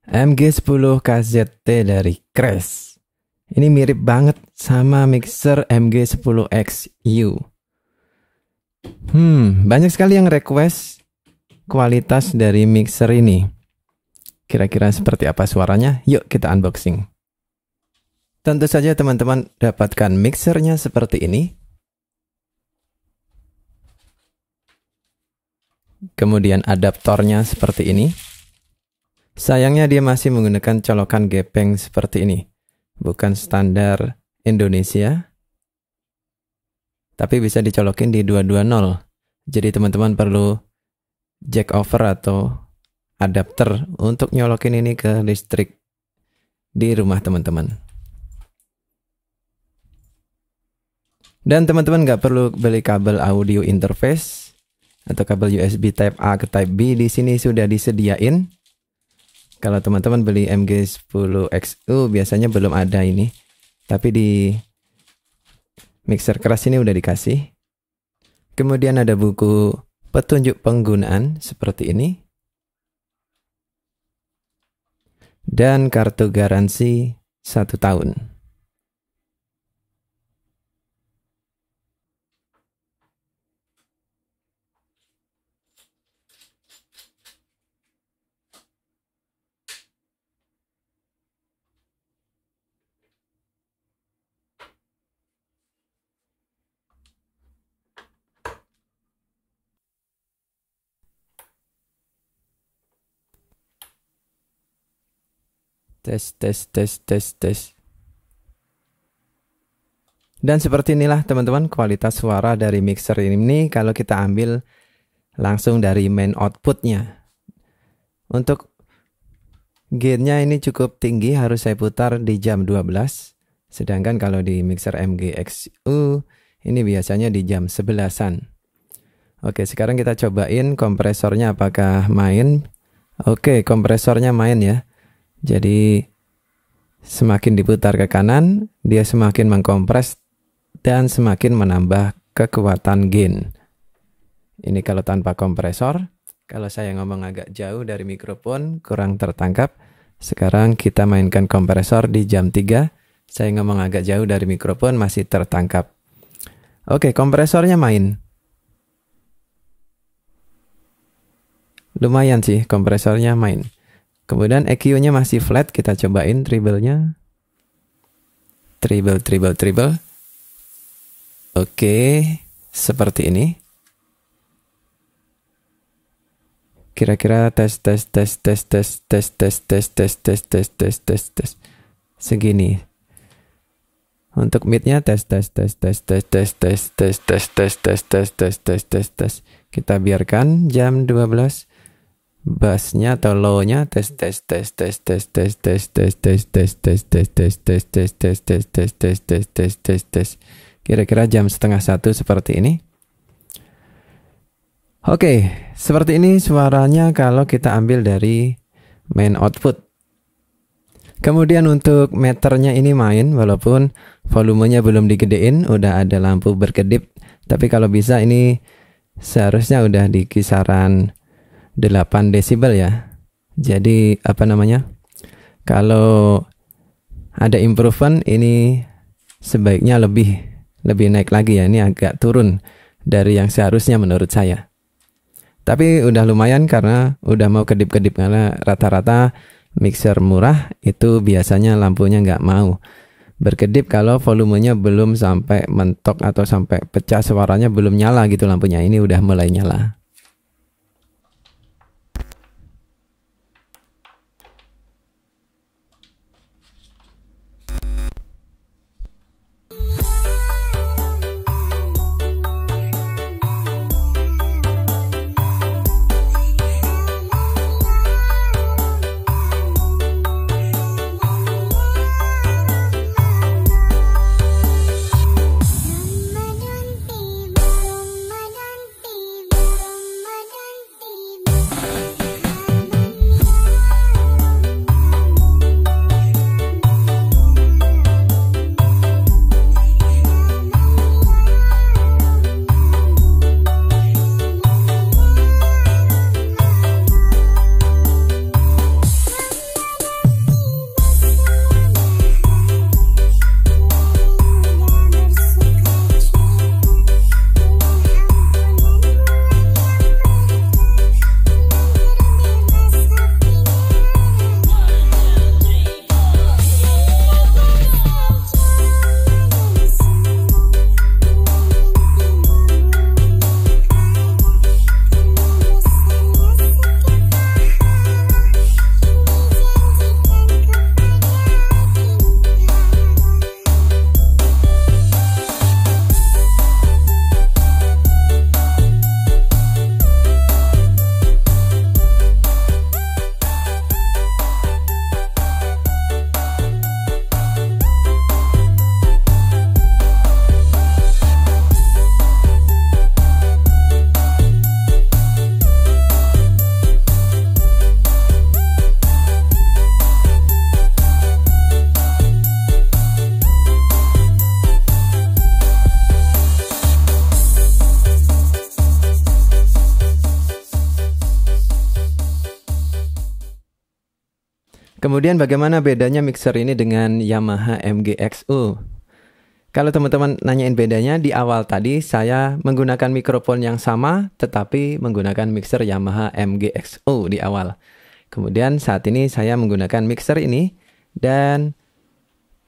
MG10 KZT dari Crash. Ini mirip banget sama mixer MG10X-U. Banyak sekali yang request kualitas dari mixer ini. Kira-kira seperti apa suaranya? Yuk kita unboxing. Tentu saja teman-teman dapatkan mixernya seperti ini. Kemudian adaptornya seperti ini. Sayangnya dia masih menggunakan colokan gepeng seperti ini. Bukan standar Indonesia. Tapi bisa dicolokin di 220. Jadi teman-teman perlu jack over atau adapter untuk nyolokin ini ke listrik di rumah teman-teman. Dan teman-teman nggak perlu beli kabel audio interface atau kabel USB Type A ke Type B. Di sini sudah disediain. Kalau teman-teman beli MG10X-U biasanya belum ada ini. Tapi di mixer Crash ini udah dikasih. Kemudian ada buku petunjuk penggunaan seperti ini. Dan kartu garansi 1 tahun. Tes. Dan seperti inilah teman-teman kualitas suara dari mixer ini kalau kita ambil langsung dari main outputnya. Untuk gainnya ini cukup tinggi, harus saya putar di jam 12. Sedangkan kalau di mixer MG-X-U ini biasanya di jam 11-an. Oke, sekarang kita cobain kompresornya apakah main. Oke, kompresornya main ya. Jadi semakin diputar ke kanan, dia semakin mengkompres dan semakin menambah kekuatan gain. Ini kalau tanpa kompresor. Kalau saya ngomong agak jauh dari mikrofon, kurang tertangkap. Sekarang kita mainkan kompresor di jam 3. Saya ngomong agak jauh dari mikrofon, masih tertangkap. Oke, kompresornya main. Lumayan sih, kompresornya main. Kemudian EQ-nya masih flat, kita cobain treble-nya. Treble. Oke, seperti ini. Kira-kira tes. Segini. Untuk mid-nya tes. Kita biarkan jam 12. Bassnya atau low-nya tes. Kira-kira jam 12:30 seperti ini. Oke, seperti ini suaranya kalau kita ambil dari main output. Kemudian untuk meternya ini main, walaupun volumenya belum digedein, udah ada lampu berkedip. Tapi kalau bisa ini seharusnya udah di kisaran 8 desibel ya. Jadi kalau ada improvement ini sebaiknya lebih naik lagi ya. Ini agak turun dari yang seharusnya menurut saya. Tapi udah lumayan karena udah mau kedip-kedip, karena rata-rata mixer murah itu biasanya lampunya nggak mau berkedip kalau volumenya belum sampai mentok atau sampai pecah, suaranya belum nyala gitu lampunya. Ini udah mulai nyala. Kemudian bagaimana bedanya mixer ini dengan Yamaha MGXU? Kalau teman-teman nanyain bedanya, di awal tadi saya menggunakan mikrofon yang sama tetapi menggunakan mixer Yamaha MGXU di awal. Kemudian saat ini saya menggunakan mixer ini dan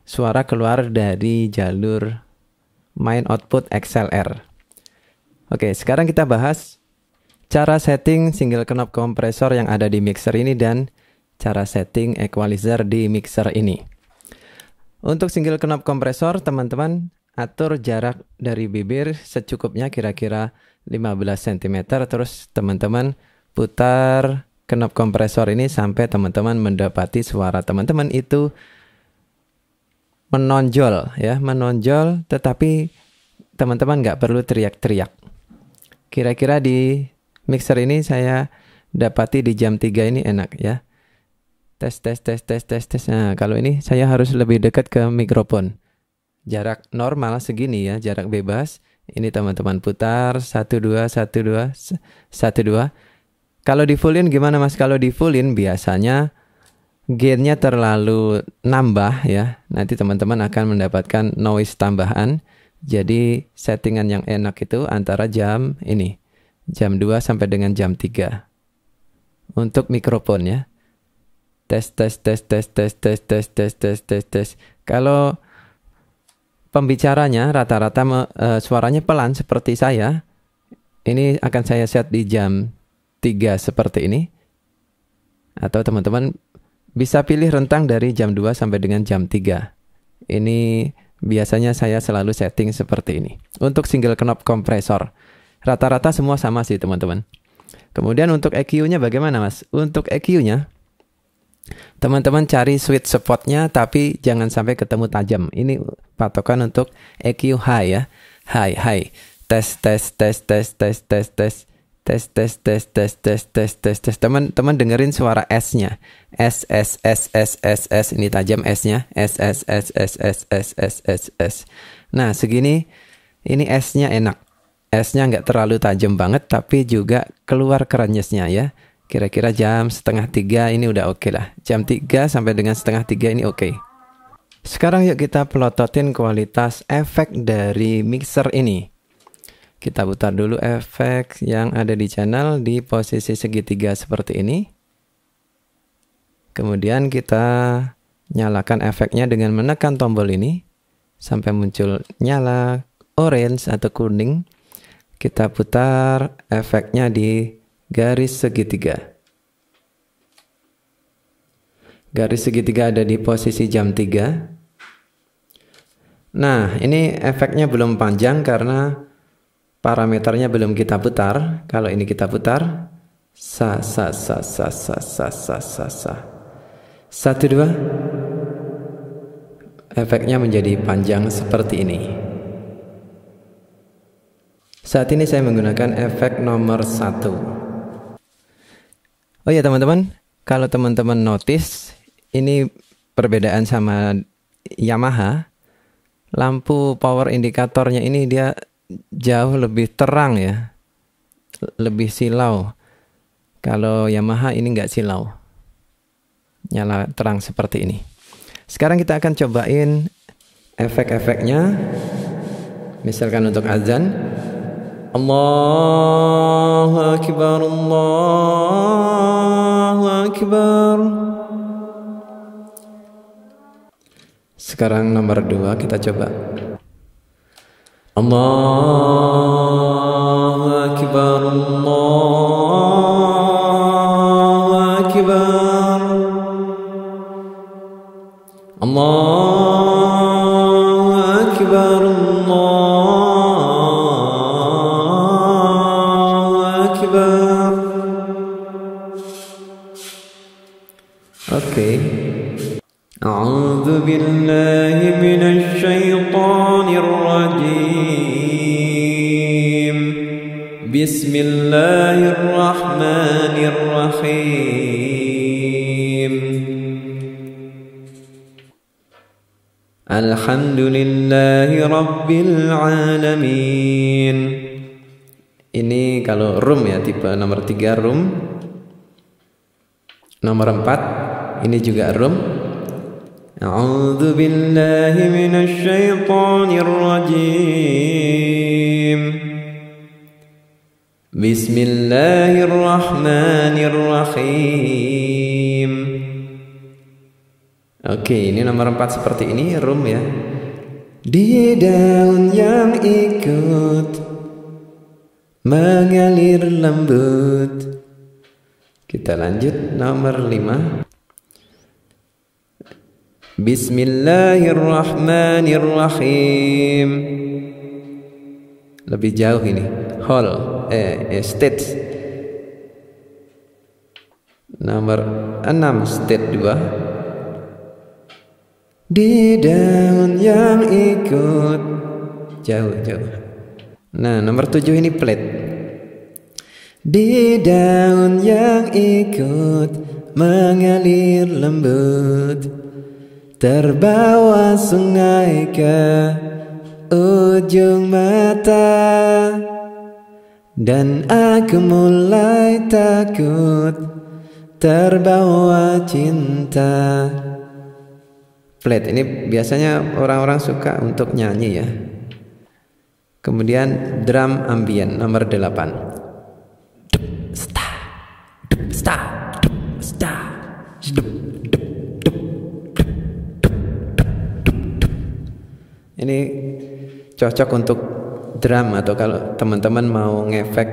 suara keluar dari jalur main output XLR. Oke, sekarang kita bahas cara setting single knob kompresor yang ada di mixer ini dan cara setting equalizer di mixer ini. Untuk single knob kompresor, teman-teman atur jarak dari bibir secukupnya kira-kira 15 cm. Terus teman-teman putar knob kompresor ini sampai teman-teman mendapati suara teman-teman itu menonjol ya, menonjol, tetapi teman-teman nggak perlu teriak-teriak. Kira-kira di mixer ini saya dapati di jam 3 ini enak ya. Tes. Nah, kalau ini saya harus lebih dekat ke mikrofon. Jarak normal segini ya, jarak bebas. Ini teman-teman putar 1 2 1 2 1 2. Kalau di fullin gimana Mas? Kalau di fullin biasanya gainnya terlalu nambah ya. Nanti teman-teman akan mendapatkan noise tambahan. Jadi settingan yang enak itu antara jam 2 sampai dengan jam 3. Untuk mikrofon ya. Tes. Kalau pembicaranya rata-rata suaranya pelan seperti saya, ini akan saya set di jam 3 seperti ini. Atau teman-teman bisa pilih rentang dari jam 2 sampai dengan jam 3. Ini biasanya saya selalu setting seperti ini. Untuk single knob kompresor, rata-rata semua sama sih teman-teman. Kemudian untuk EQ-nya bagaimana Mas? Untuk EQ-nya, teman-teman cari sweet spot-nya tapi jangan sampai ketemu tajam. Ini patokan untuk EQ high ya. High. Tes. Teman-teman dengerin suara S-nya. S. Ini tajam S-nya. S. Nah, segini ini S-nya enak. S-nya nggak terlalu tajam banget tapi juga keluar kerennyesnya ya. Kira-kira jam 2:30 ini udah oke lah. Jam 3 sampai dengan 2:30 ini oke. Sekarang yuk kita pelototin kualitas efek dari mixer ini. Kita putar dulu efek yang ada di channel di posisi segitiga seperti ini. Kemudian kita nyalakan efeknya dengan menekan tombol ini sampai muncul nyala orange atau kuning. Kita putar efeknya di garis segitiga. Garis segitiga ada di posisi jam 3. Nah, ini efeknya belum panjang karena parameternya belum kita putar. Kalau ini kita putar, sa. 1 2. Efeknya menjadi panjang seperti ini. Saat ini saya menggunakan efek nomor 1. Oh ya teman-teman, kalau teman-teman notice, ini perbedaan sama Yamaha. Lampu power indikatornya ini dia jauh lebih terang ya, lebih silau. Kalau Yamaha ini nggak silau, nyala terang seperti ini. Sekarang kita akan cobain efek-efeknya. Misalkan untuk azan, Allahu Akbar, Allahu Akbar. Sekarang nomor 2 kita coba. Allahu Akbar, Allahu Akbar. Allahu Akbar, Allahu Akbar. Oke. A'udzu billahi minasy syaithanir rajim. Bismillahirrahmanirrahim. Alhamdulillahi rabbil alamin. Ini kalau room ya, tipe nomor 3 room. Nomor 4 Ini juga rum. A'udzu billahi minasy syaithanir rajim. Bismillahirrahmanirrahim. Oke, ini nomor 4 seperti ini, rum ya. Di daun yang ikut mengalir lembut. Kita lanjut nomor 5. Bismillahirrahmanirrahim. Lebih jauh ini. Stage. Nomor 6 stage 2. Di daun yang ikut. Jauh. Nah, nomor 7 ini flat. Di daun yang ikut mengalir lembut, terbawa sungai ke ujung mata, dan aku mulai takut terbawa cinta. Flat ini biasanya orang-orang suka untuk nyanyi ya. Kemudian drum ambient nomor 8. Ini cocok untuk drum, atau kalau teman-teman mau ngefek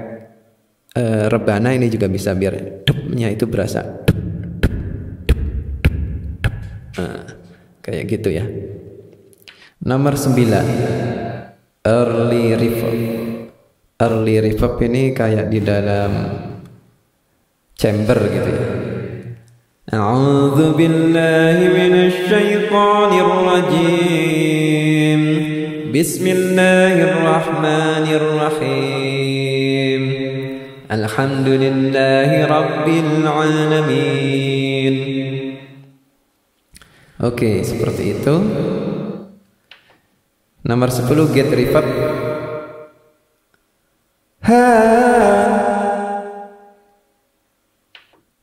rebana ini juga bisa, biar dupnya itu berasa kayak gitu ya. Nomor 9 early reverb. Early reverb ini kayak di dalam chamber gitu ya. A'udzu billahi minasy syaithanir rajim. Bismillahirrahmanirrahim. Alhamdulillahi rabbil alamin. Oke, seperti itu. Nomor 10 get reverb.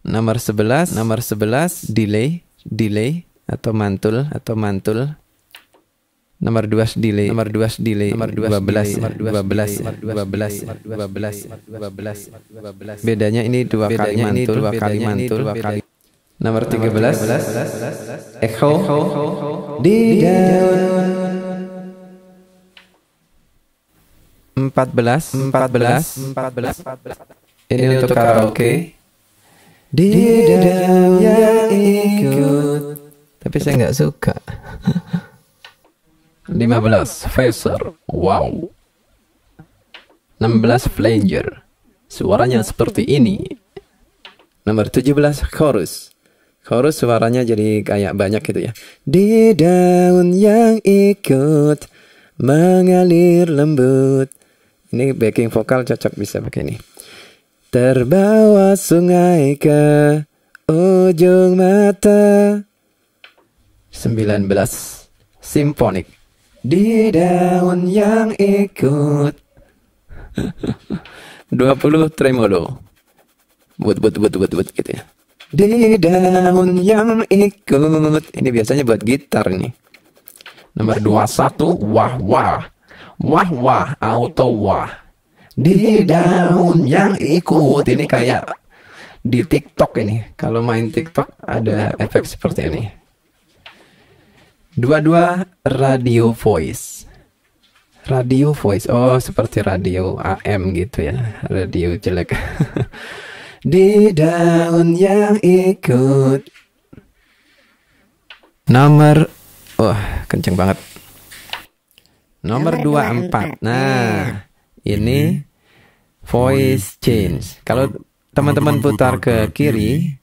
Nomor 11 delay atau mantul. Nomor 12 delay. Nomor 12. Bedanya ini dua kali mantul. Nomor 13 echo di daun. 14 ini untuk karaoke. Di daun yang ikut, tapi saya nggak suka. 15 phaser, wow. 16 flanger, suaranya seperti ini. Nomor 17 chorus suaranya jadi kayak banyak gitu ya. Di daun yang ikut mengalir lembut. Ini backing vokal cocok bisa pakai ini. Terbawa sungai ke ujung mata. 19 simfonik. Di daun yang ikut. 20 tremolo. Buat gitu ya. Di daun yang ikut. Ini biasanya buat gitar nih. Nomor 21 wah auto wah. Di daun yang ikut. Ini kayak di TikTok ini. Kalau main TikTok ada efek seperti ini. 22 radio voice. Oh, seperti radio AM gitu ya. Radio jelek. Di daun yang ikut. Nomor, kenceng banget. Nomor 24. Nah, ini voice change. Kalau teman-teman putar ke kiri,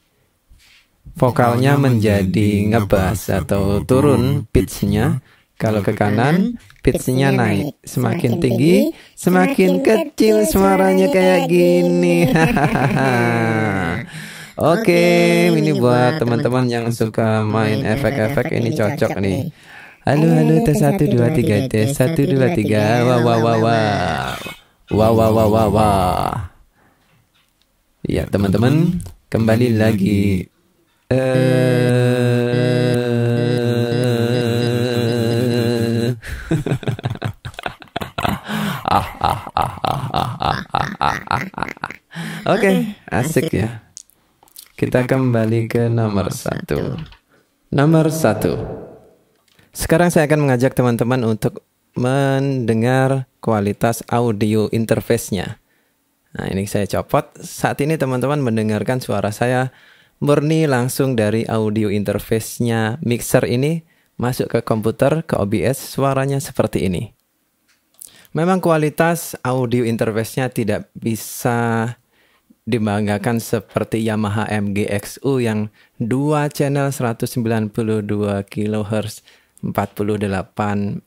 vokalnya menjadi ngebass atau turun pitch-nya. Kalau ke kanan, pitch-nya naik. Semakin tinggi, semakin kecil suaranya kayak gini. Oke, ini buat teman-teman yang suka main efek-efek, ini cocok nih. Halo, tes 1 2 3 tes 1 2 3. Wah. Ya, teman-teman, kembali lagi Oke, asik ya. Kita kembali ke nomor 1. Nomor 1. Sekarang saya akan mengajak teman-teman untuk mendengar kualitas audio interface-nya. Nah, ini saya copot. Saat ini teman-teman mendengarkan suara saya murni langsung dari audio interface-nya mixer ini masuk ke komputer, ke OBS, suaranya seperti ini. Memang kualitas audio interface-nya tidak bisa dibanggakan seperti Yamaha MGXU yang 2 channel 192 kHz 48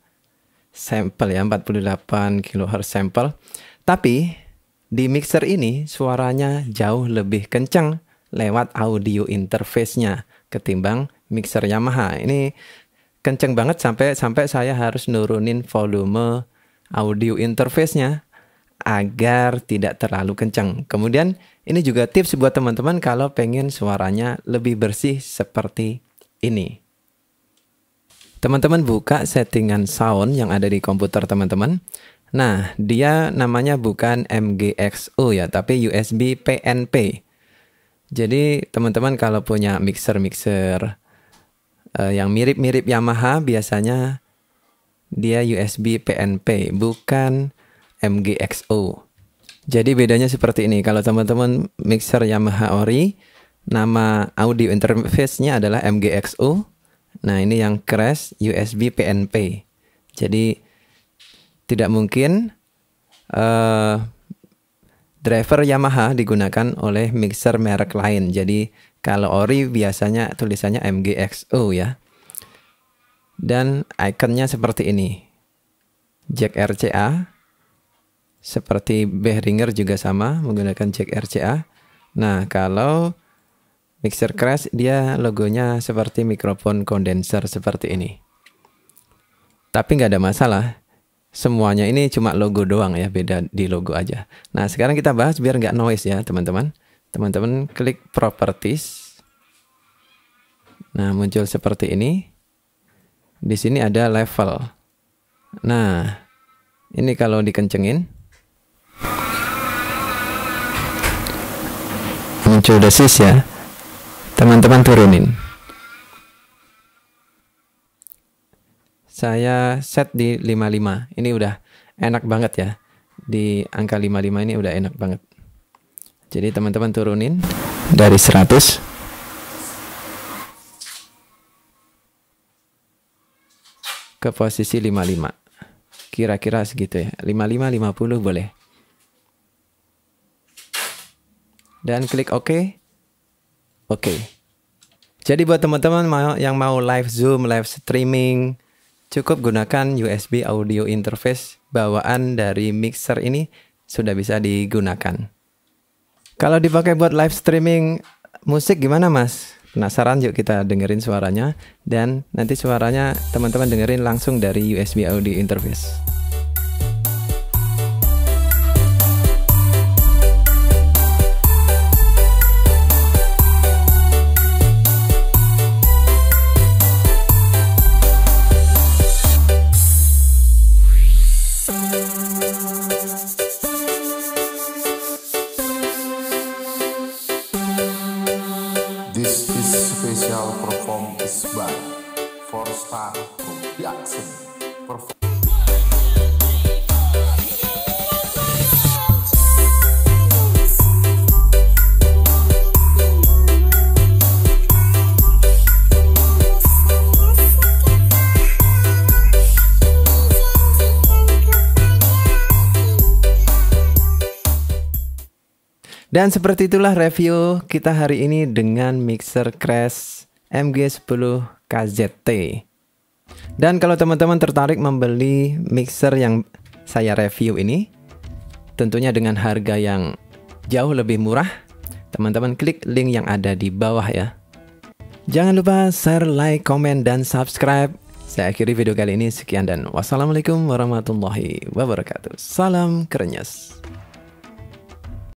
sampel ya, 48 kHz sampel. Tapi di mixer ini suaranya jauh lebih kencang lewat audio interface-nya ketimbang mixer Yamaha. Ini kenceng banget sampai saya harus nurunin volume audio interface-nya agar tidak terlalu kencang. Kemudian ini juga tips buat teman-teman kalau pengen suaranya lebih bersih seperti ini. Teman-teman buka settingan sound yang ada di komputer teman-teman. Nah, dia namanya bukan MGXU ya, tapi USB PNP. Jadi teman-teman kalau punya mixer-mixer yang mirip-mirip Yamaha, biasanya dia USB PNP, bukan MGXU. Jadi bedanya seperti ini. Kalau teman-teman mixer Yamaha Ori, nama audio interface-nya adalah MGXU. Nah, ini yang crash USB PNP. Jadi tidak mungkin driver Yamaha digunakan oleh mixer merek lain. Jadi kalau Ori biasanya tulisannya MGXU ya. Dan ikonnya seperti ini. Jack RCA. Seperti Behringer juga sama menggunakan jack RCA. Nah, kalau mixer crash dia logonya seperti mikrofon kondenser seperti ini. Tapi nggak ada masalah. Semuanya ini cuma logo doang ya, beda di logo aja. Nah, sekarang kita bahas biar nggak noise ya teman-teman. Teman-teman klik properties. Nah, muncul seperti ini. Di sini ada level. Nah, ini kalau dikencengin muncul desis ya. Teman-teman turunin. Saya set di 55. Ini udah enak banget ya. Di angka 55 ini udah enak banget. Jadi teman-teman turunin dari 100 ke posisi 55. Kira-kira segitu ya. 55 50 boleh. Dan klik OK. Oke. Jadi buat teman-teman yang mau live Zoom, live streaming, cukup gunakan USB audio interface bawaan dari mixer ini sudah bisa digunakan. Kalau dipakai buat live streaming musik gimana Mas? Penasaran? Yuk kita dengerin suaranya. Dan nanti suaranya teman-teman dengerin langsung dari USB audio interface. This is special performance by 4-Star Production. Dan seperti itulah review kita hari ini dengan mixer Crash MG10 KZT. Dan kalau teman-teman tertarik membeli mixer yang saya review ini, tentunya dengan harga yang jauh lebih murah, teman-teman klik link yang ada di bawah ya. Jangan lupa share, like, komen, dan subscribe. Saya akhiri video kali ini, sekian dan wassalamualaikum warahmatullahi wabarakatuh. Salam Krenyes.